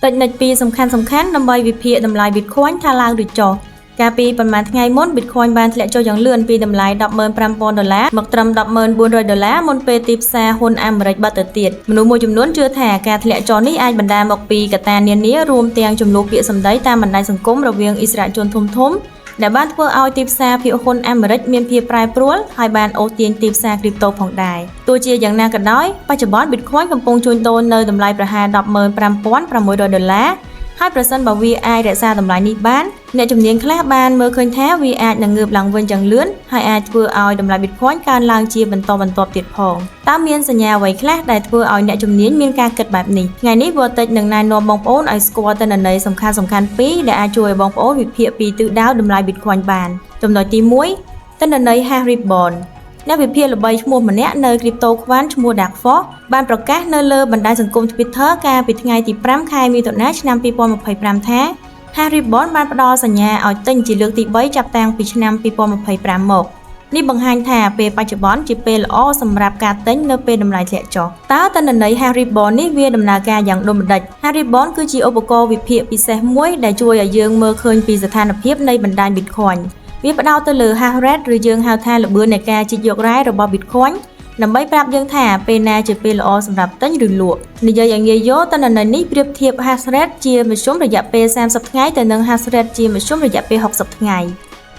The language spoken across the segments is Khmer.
តិចនិចពីសំខាន់ដើម្បីវិភាគតម្លៃ Bitcoin ថាឡើងឬចុះកាលពីប្រហែលថ្ងៃមុន Bitcoin បានធ្លាក់ចុះយ៉ាងលឿនពីតម្លៃ $15,000 មកត្រឹម $14,000 មុនពេលទីផ្សារហ៊ុនអាមេរិកបတ်ទៅទៀតមនុស្សមួយចំនួនជឿថាការធ្លាក់ចុះនេះអាចបណ្ដាលមកពីកត្តានានារួមទាំងចំនួនពាក្យសម្ដីតាមបណ្ដាញសង្គមរវាងអិសរាជជនធំៗដែលបានធ្វើឲ្យទីផ្សារភាគហ៊ុនអាមេរិកមានភាពប្រែប្រួលហើយបានអូសទាញទីផ្សារ crypto ផងដែរទោះជាយ៉ាងណាក៏ដោយបច្ចុប្បន្ន Bitcoin កំពុងជួញដូរនៅតម្លៃប្រហែល $15,600 ហើយប្រសិនបើវាអាចរក្សាតម្លៃនេះបានអ្នកជំនាញខ្លះបានមើលឃើញថាវាអាចនឹងងើបឡើងវិញយ៉ាងលឿនហើយអាចធ្វើឲ្យតម្លៃ Bitcoin កើនឡើងជាបន្តបន្ទាប់ទៀតផងតើមានសញ្ញាអ្វីខ្លះដែលធ្វើឲ្យអ្នកជំនាញមានការគិតបែបនេះថ្ងៃនេះ Vortex នឹងណែនាំបងប្អូនឲ្យស្គាល់ទិន្នន័យសំខាន់ៗពីរដែលអាចជួយឲ្យបងប្អូនវិភាគពីទិសដៅតម្លៃ Bitcoin បានចំណុចទី1ទិន្នន័យ hash rate bond អ្នកវិភាគល្បីឈ្មោះម្នាក់នៅ Crypto Quant ឈ្មោះ Dark Fox បានប្រកាសនៅលើបណ្ដាញសង្គម Twitter កាលពីថ្ងៃទី5ខែមិថុនាឆ្នាំ2025ថា hash rate bond បានផ្ដល់សញ្ញាឲ្យទិញជាលើកទី3ចាប់តាំងពីឆ្នាំ2025មកនេះបង្ហាញថាពេលបច្ចុប្បន្នជាពេលល្អសម្រាប់ការទិញនៅពេលតម្លៃធ្លាក់ចុះតើទិន្នន័យ hash rate bond នេះវាដំណើរការយ៉ាងដូចម្ដេច hash rate bond គឺជាឧបករណ៍វិភាគពិសេសមួយដែលជួយឲ្យយើងមើលឃើញពីស្ថានភាពនៃបណ្ដាញ Bitcoinវាផ្ដោតទៅលើ hash rate ឬយើងហៅថាល្បឿននៃការជីកយករ៉ែរបស់ Bitcoin ដើម្បីប្រាប់យើងថាពេលណាជាពេលល្អសម្រាប់ទិញឬលក់និយាយឲ្យងាយយល់ទិន្នន័យនេះប្រៀបធៀប hash rate ជាមធ្យមរយៈពេល30ថ្ងៃទៅនឹង hash rate ជាមធ្យមរយៈពេល60ថ្ងៃ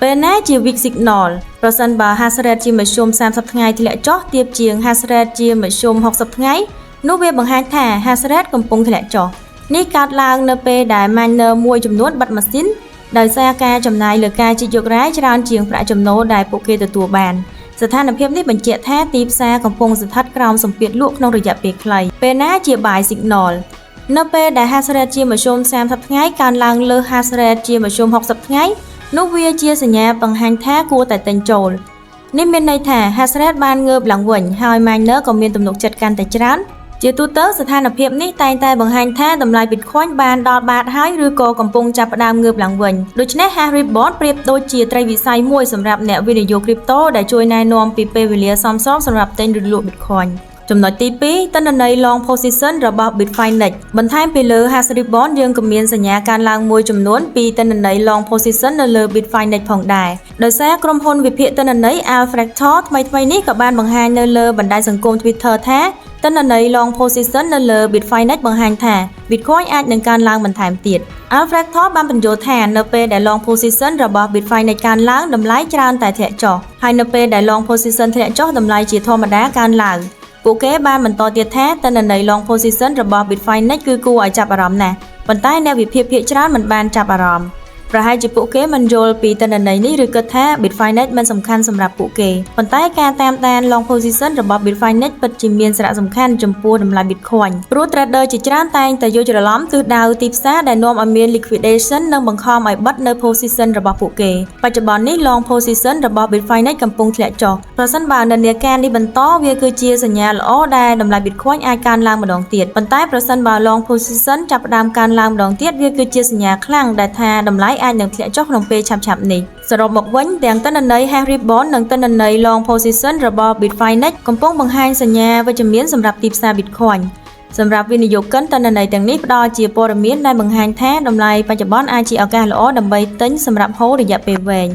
ពេលណាជា weak signal ប្រសិនបើ hash rate ជាមធ្យម30ថ្ងៃធ្លាក់ចុះទាបជាង hash rate ជាមធ្យម60ថ្ងៃនោះវាបង្ហាញថា hash rate កំពុងធ្លាក់ចុះនេះកើតឡើងនៅពេលដែល miner មួយចំនួនបិទម៉ាស៊ីនដោយសារការចំណាយលើការជីកយករ៉ែច្រើនជាងប្រាក់ចំណូលដែលពួកគេទទួលបានស្ថានភាពនេះបញ្ជាក់ថាទីផ្សារកំពុងស្ថិតក្រោមសម្ពាធលក់ក្នុងរយៈពេលខ្លីពេលណាជា buy signal នៅពេលដែល hash rate ជាមធ្យម30ថ្ងៃកើនឡើងលើ hash rate ជាមធ្យម60ថ្ងៃនោះវាជាសញ្ញាបង្ហាញថាគួរតែទិញចូលនេះមានន័យថា hash rate បានងើបឡើងវិញហើយ miner ក៏មានទំនុកចិត្តកាន់តែច្រើនជាទូទៅស្ថានភាពនេះតែងតែបង្ហាញថាតម្លៃ Bitcoin បានដល់បាតហើយឬក៏កំពុងចាប់ផ្ដើមងើបឡើងវិញដូច្នេះ hash rate bond ប្រៀបដូចជាត្រីវិស័យមួយសម្រាប់អ្នកវិនិយោគ crypto ដែលជួយណែនាំពីពេលវេលាសមស្របសម្រាប់ទិញឬលក់ Bitcoinចំណុចទី2ទិន្នន័យ long position របស់ Bitfinex បន្ថែមពីលើ hash rate bond យើងក៏មានសញ្ញាកើនឡើងមួយចំនួនពីទិន្នន័យ long position នៅលើ Bitfinex ផងដែរដោយសារក្រុមហ៊ុនវិភាគទិន្នន័យ Alfactor ថ្មីនេះក៏បានបង្ហាញនៅលើបណ្ដាញសង្គម Twitter ថាទិន្នន័យ long position នៅលើ Bitfinex បង្ហាញថា Bitcoin អាចនឹងកើនឡើងបន្ថែមទៀត Alfactor បានបញ្យល់ថានៅពេលដែល long position របស់ Bitfinex កើនឡើងតម្លៃច្រើនតែធ្លាក់ចុះហើយនៅពេលដែល long position ធ្លាក់ចុះតម្លៃជាធម្មតាកើនឡើងពួកគេបានបន្តទៀតថាទិន្នន័យ long position របស់ Bitfinex គឺគួរឲ្យចាប់អារម្មណ៍ណាស់ប៉ុន្តែអ្នកវិភាគភាគច្រើនមិនបានចាប់អារម្មណ៍ប្រហែលជាពួកគេមិនយល់ពីទិន្នន័យនេះឬគិតថា Bitfinex មិនសំខាន់សម្រាប់ពួកគេប៉ុន្តែការតាមដាន long position របស់ Bitfinex ពិតជាមានសារៈសំខាន់ចំពោះតម្លៃ Bitcoin ព្រោះ trader ជាច្រើនតែងតែយល់ច្រឡំទិសដៅទីផ្សារដែលនាំឲ្យមាន liquidation និងបង្ខំឲ្យបិទនៅ position របស់ពួកគេបច្ចុប្បន្ននេះ long position របស់ Bitfinex កំពុងធ្លាក់ចុះប្រសិនបើនិន្នាការនេះបន្តវាគឺជាសញ្ញាល្អដែលតម្លៃ Bitcoin អាចកើនឡើងម្ដងទៀតប៉ុន្តែប្រសិនបើ long position ចាប់ផ្ដើមកើនឡើងម្ដងទៀតវាគឺជាសញ្ញាខ្លាំងដែលថាតម្លៃអាចនឹងធ្លាក់ចុះក្នុងពេលឆាប់ៗនេះសរុបមកវិញទាំងទិន្នន័យ hash rate bond និងទិន្នន័យ long position របស់ Bitfinex កំពុងបង្ហាញសញ្ញាវិជ្ជមានសម្រាប់ទីផ្សារ Bitcoin សម្រាប់វិនិយោគិនទិន្នន័យទាំងនេះផ្ដល់ជាព័ត៌មានដែលបង្ហាញថាតម្លៃបច្ចុប្បន្នអាចជាឱកាសល្អដើម្បីទិញសម្រាប់ហូររយៈពេលវែង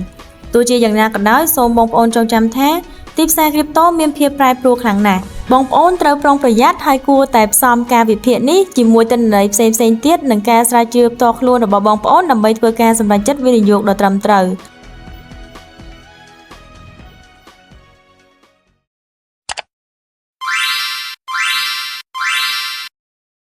ទោះជាយ៉ាងណាក៏ដោយសូមបងប្អូនចងចាំថាទីផ្សារ crypto មានភាពប្រែប្រួលខ្លាំងណាស់បងប្អូនត្រូវប្រុងប្រយ័ត្នហើយគួរតែផ្សំការវិភាគនេះជាមួយទិន្នន័យផ្សេងៗទៀតនិងការស្រាវជ្រាវផ្ទាល់ខ្លួនរបស់បងប្អូនដើម្បីធ្វើការសម្រេចចិត្តវិនិយោគដ៏ត្រឹមត្រូវ